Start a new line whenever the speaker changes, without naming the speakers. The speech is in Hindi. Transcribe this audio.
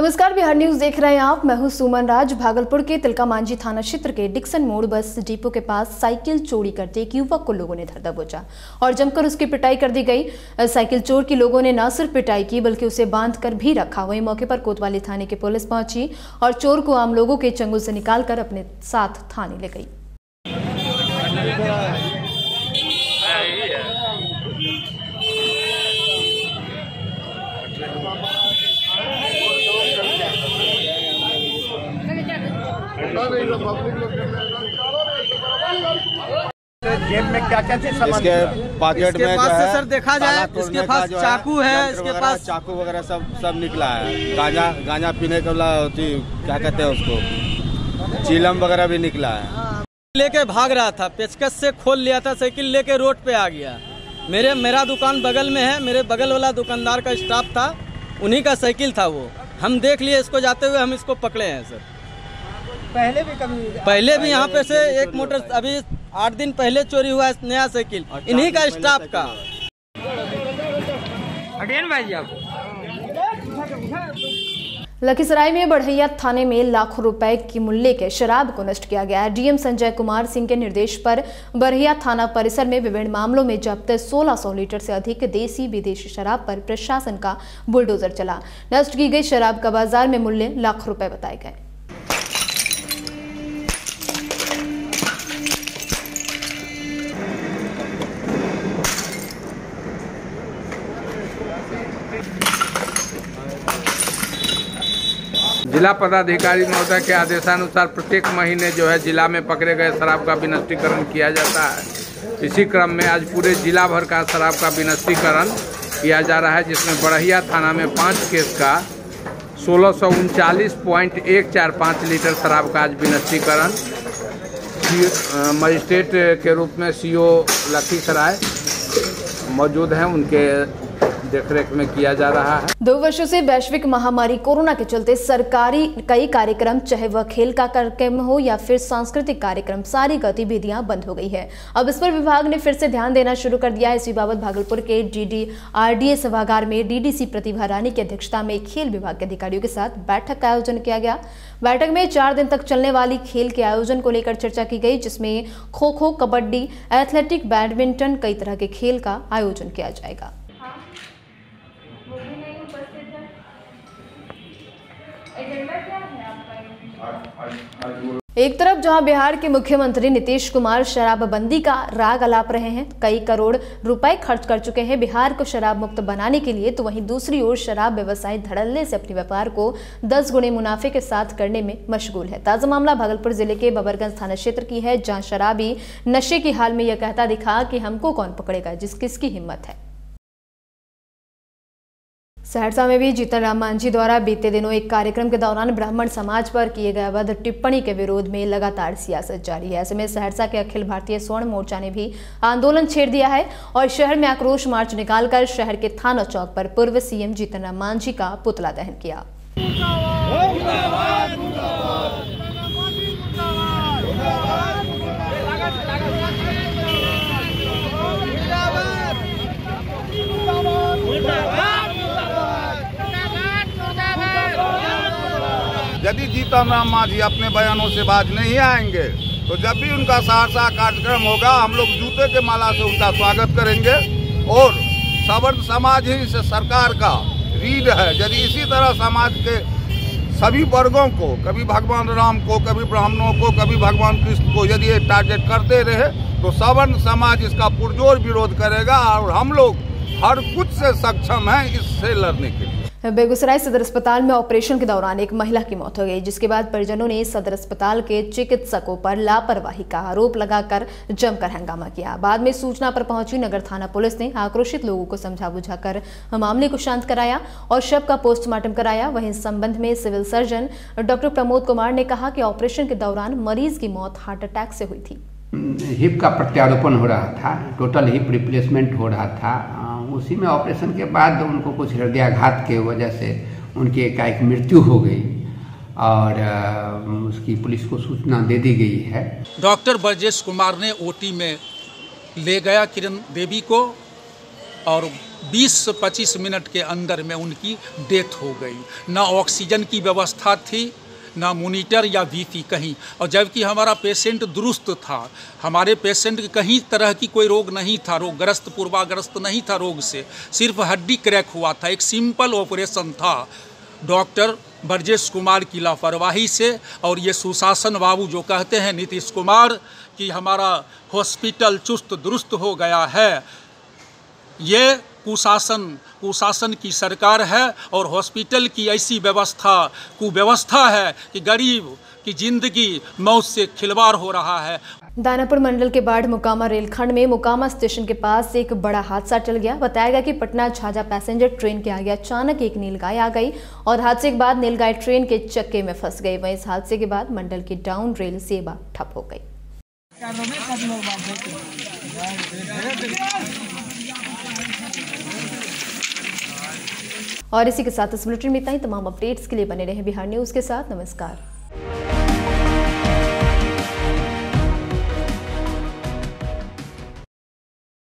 नमस्कार, बिहार न्यूज देख रहे हैं आप। मैं हूं सुमन राज। भागलपुर के तिलका मांझी थाना क्षेत्र के डिक्सन मोड़ बस डिपो के पास साइकिल चोरी करते एक युवक को लोगों ने धर दबोचा और जमकर उसकी पिटाई कर दी गई। साइकिल चोर की लोगों ने न सिर्फ पिटाई की बल्कि उसे बांध कर भी रखा। वहीं मौके पर कोतवाली थाने की पुलिस पहुंची और चोर को आम लोगों के चंगुल से निकालकर अपने साथ थाने ले गई।
जेब में क्या क्या चीज सामान?
इसके पॉकेट में
पास से सर देखा जाए, इसके पास चाकू है, इसके पास
चाकू वगैरह सब निकला है। गांजा पीने के होती क्या कहते हैं उसको, चीलम वगैरह भी निकला है।
लेके भाग रहा था, पेचकस से खोल लिया था, साइकिल लेके रोड पे आ गया। मेरा दुकान बगल में है, मेरे बगल वाला दुकानदार का स्टाफ था, उन्हीं का साइकिल था वो। हम देख लिए इसको जाते हुए, हम इसको पकड़े हैं सर। पहले भी यहाँ पे से एक मोटर अभी 8 दिन पहले चोरी हुआ है, नया साइकिल इन्हीं का स्टाफ का।
लखीसराय में बढ़ैया थाने में लाखों रुपए की मूल्य के शराब को नष्ट किया गया है। डीएम संजय कुमार सिंह के निर्देश पर बढ़ैया थाना परिसर में विभिन्न मामलों में जब्त 1600 लीटर से अधिक देसी विदेशी शराब पर प्रशासन का बुलडोजर चला। नष्ट की गई शराब का बाजार में मूल्य लाखों रुपए बताए गए।
जिला पदाधिकारी महोदय के आदेशानुसार प्रत्येक महीने जो है जिला में पकड़े गए शराब का विनष्टीकरण किया जाता है। इसी क्रम में आज पूरे जिला भर का शराब का विनष्टीकरण किया जा रहा है, जिसमें बढ़ैया थाना में 5 केस का 1639.145 लीटर शराब का आज विनष्टीकरण मजिस्ट्रेट के रूप में सीओ लखीसराय मौजूद हैं, उनके देखरेख में किया जा रहा है।
2 वर्षों से वैश्विक महामारी कोरोना के चलते सरकारी कई कार्यक्रम, चाहे वह खेल का कार्यक्रम हो या फिर सांस्कृतिक कार्यक्रम, सारी गतिविधियां बंद हो गई है। अब इस पर विभाग ने फिर से ध्यान देना शुरू कर दिया है। इसी बाबत भागलपुर के DDRDA सभागार में DDC प्रतिभा रानी की अध्यक्षता में खेल विभाग के अधिकारियों के साथ बैठक का आयोजन किया गया। बैठक में 4 दिन तक चलने वाली खेल के आयोजन को लेकर चर्चा की गई, जिसमें खो-खो, कबड्डी, एथलेटिक, बैडमिंटन, कई तरह के खेल का आयोजन किया जाएगा। एक तरफ जहां बिहार के मुख्यमंत्री नीतीश कुमार शराबबंदी का राग अलाप रहे हैं, कई करोड़ रुपए खर्च कर चुके हैं बिहार को शराब मुक्त बनाने के लिए, तो वहीं दूसरी ओर शराब व्यवसायी धड़ल्ले से अपने व्यापार को 10 गुने मुनाफे के साथ करने में मशगूल है। ताजा मामला भागलपुर जिले के बबरगंज थाना क्षेत्र की है, जहां शराबी नशे की हाल में यह कहता दिखा कि हमको कौन पकड़ेगा, किसकी हिम्मत है। सहरसा में भी जीतन राम मांझी द्वारा बीते दिनों एक कार्यक्रम के दौरान ब्राह्मण समाज पर किए गए अवैध टिप्पणी के विरोध में लगातार सियासत जारी है। ऐसे में सहरसा के अखिल भारतीय स्वर्ण मोर्चा ने भी आंदोलन छेड़ दिया है और शहर में आक्रोश मार्च निकालकर शहर के थाना चौक पर पूर्व सीएम जीतन राम मांझी का पुतला दहन किया।
यदि जीतन राम मांझी अपने बयानों से बाज नहीं आएंगे तो जब भी उनका सहरसा कार्यक्रम होगा, हम लोग जूते के माला से उनका स्वागत करेंगे। और सवर्ण समाज ही इस सरकार का रीढ़ है। यदि इसी तरह समाज के सभी वर्गों को, कभी भगवान राम को, कभी ब्राह्मणों को, कभी भगवान कृष्ण को यदि ये टारगेट करते रहे तो सवर्ण समाज इसका पुरजोर विरोध करेगा और हम लोग हर कुछ से सक्षम हैं इससे लड़ने के लिए।
बेगूसराय सदर अस्पताल में ऑपरेशन के दौरान एक महिला की मौत हो गई, जिसके बाद परिजनों ने सदर अस्पताल के चिकित्सकों पर लापरवाही का आरोप लगाकर जमकर हंगामा किया। बाद में सूचना पर पहुंची नगर थाना पुलिस ने आक्रोशित लोगों को समझा बुझाकर मामले को शांत कराया और शव का पोस्टमार्टम कराया। वहीं इस संबंध में civil surgeon doctor Pramod Kumar ने कहा कि ऑपरेशन के दौरान मरीज की मौत हार्ट अटैक से हुई थी।
हिप का प्रत्यारोपण हो रहा था, टोटल हिप रिप्लेसमेंट हो रहा था। उसी में ऑपरेशन के बाद उनको कुछ हृदयाघात के वजह से उनकी एकाएक मृत्यु हो गई और उसकी पुलिस को सूचना दे दी गई है।
डॉक्टर ब्रजेश कुमार ने ओटी में ले गया किरण देवी को और 20 से 25 मिनट के अंदर में उनकी डेथ हो गई। ना ऑक्सीजन की व्यवस्था थी, ना मॉनिटर या बीपी कहीं, और जबकि हमारा पेशेंट दुरुस्त था। हमारे पेशेंट कहीं तरह की कोई रोग नहीं था, रोगग्रस्त पूर्वाग्रस्त नहीं था रोग से, सिर्फ हड्डी क्रैक हुआ था। एक सिंपल ऑपरेशन था। डॉक्टर ब्रजेश कुमार की लापरवाही से और ये सुशासन बाबू जो कहते हैं नीतीश कुमार कि हमारा हॉस्पिटल चुस्त दुरुस्त हो गया है, ये कुशासन की सरकार है और हॉस्पिटल की ऐसी कुव्यवस्था है कि गरीब की जिंदगी मौत से खिलवाड़ हो रहा है।
दानापुर मंडल के बाढ़ मोकामा रेलखंड में मोकामा स्टेशन के पास एक बड़ा हादसा टल गया। बताया गया कि पटना झाझा पैसेंजर ट्रेन के आगे अचानक एक नीलगाय आ गई और हादसे के बाद नीलगाय ट्रेन के चक्के में फंस गई। वहीं इस हादसे के बाद मंडल की डाउन रेल सेवा ठप हो गई। और इसी के साथ इस बुलेटिन में इतना ही। तमाम अपडेट्स के लिए बने रहे बिहार न्यूज के साथ। नमस्कार।